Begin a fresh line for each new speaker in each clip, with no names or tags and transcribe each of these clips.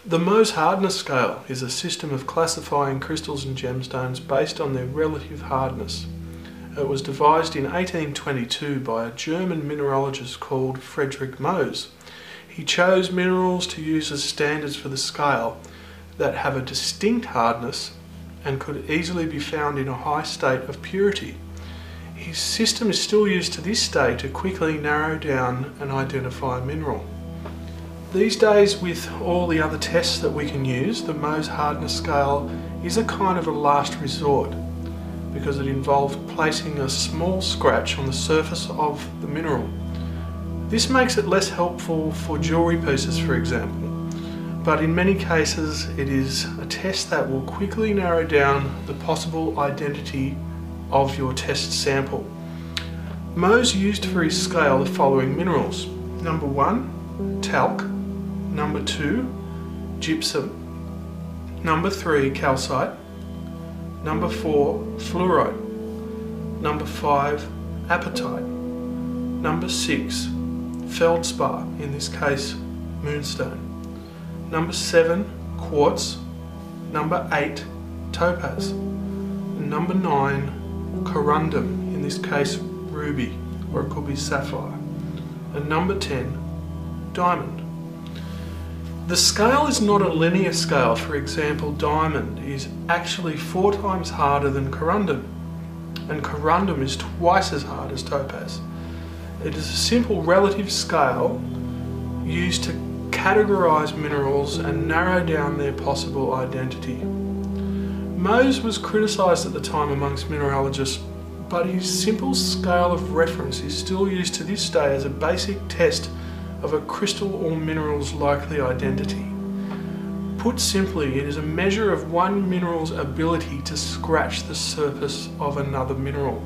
The Mohs hardness scale is a system of classifying crystals and gemstones based on their relative hardness. It was devised in 1822 by a German mineralogist called Friedrich Mohs. He chose minerals to use as standards for the scale that have a distinct hardness and could easily be found in a high state of purity. His system is still used to this day to quickly narrow down and identify a mineral. These days, with all the other tests that we can use, the Mohs hardness scale is a kind of a last resort because it involves placing a small scratch on the surface of the mineral. This makes it less helpful for jewellery pieces, for example, but in many cases it is a test that will quickly narrow down the possible identity of your test sample. Mohs used for his scale the following minerals. Number 1, talc. Number 2, gypsum. Number 3, calcite. Number 4, fluorite. Number 5, apatite. Number 6, feldspar, in this case moonstone. Number 7, quartz. Number 8, topaz. And number 9, corundum, in this case ruby, or it could be sapphire. And number 10, diamond. The scale is not a linear scale. For example, diamond is actually 4 times harder than corundum, and corundum is twice as hard as topaz. It is a simple relative scale used to categorize minerals and narrow down their possible identity. Mohs was criticized at the time amongst mineralogists, but his simple scale of reference is still used to this day as a basic test of a crystal or mineral's likely identity. Put simply, it is a measure of one mineral's ability to scratch the surface of another mineral.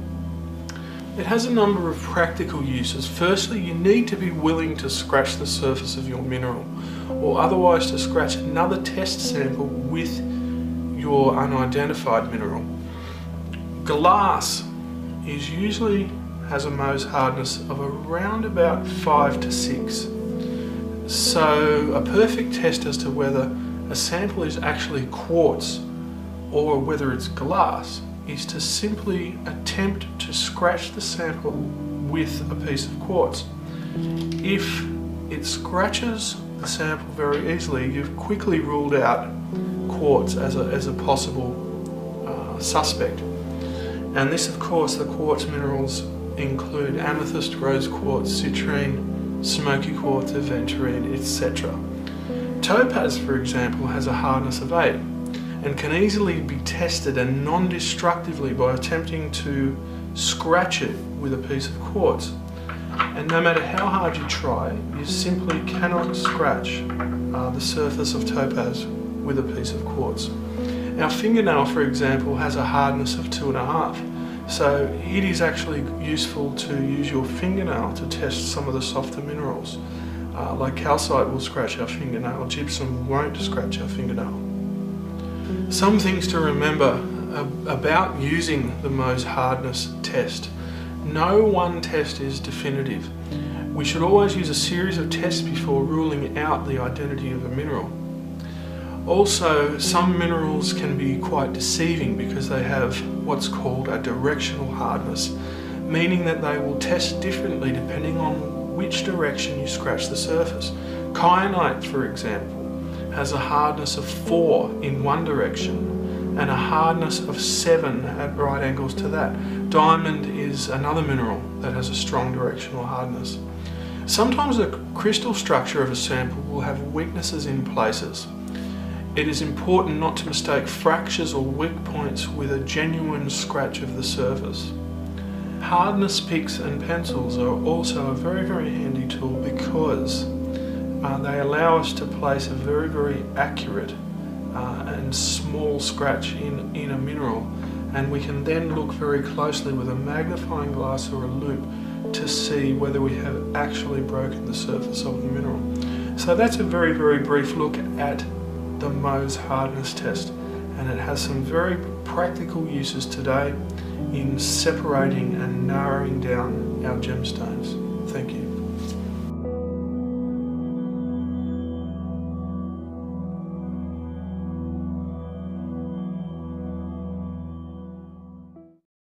It has a number of practical uses. Firstly, you need to be willing to scratch the surface of your mineral, or otherwise to scratch another test sample with your unidentified mineral. Glass usually has a Mohs hardness of around about 5 to 6. So a perfect test as to whether a sample is actually quartz or whether it's glass is to simply attempt to scratch the sample with a piece of quartz. If it scratches the sample very easily, you've quickly ruled out quartz as a possible suspect. And this, of course, the quartz minerals include amethyst, rose quartz, citrine, smoky quartz, aventurine, etc. Topaz, for example, has a hardness of 8 and can easily be tested and non-destructively by attempting to scratch it with a piece of quartz. And no matter how hard you try, you simply cannot scratch the surface of topaz with a piece of quartz. Our fingernail, for example, has a hardness of 2.5. So it is actually useful to use your fingernail to test some of the softer minerals. Like calcite will scratch our fingernail, gypsum won't scratch our fingernail. Some things to remember about using the Mohs hardness test. No one test is definitive. We should always use a series of tests before ruling out the identity of a mineral. Also, some minerals can be quite deceiving because they have what's called a directional hardness, meaning that they will test differently depending on which direction you scratch the surface. Kyanite, for example, has a hardness of 4 in one direction and a hardness of 7 at right angles to that. Diamond is another mineral that has a strong directional hardness. Sometimes the crystal structure of a sample will have weaknesses in places. It is important not to mistake fractures or weak points with a genuine scratch of the surface. Hardness picks and pencils are also a very, very handy tool because they allow us to place a very, very accurate and small scratch in a mineral, and we can then look very closely with a magnifying glass or a loupe to see whether we have actually broken the surface of the mineral. So that's a very, very brief look at the Mohs hardness test, and it has some very practical uses today in separating and narrowing down our gemstones. Thank you.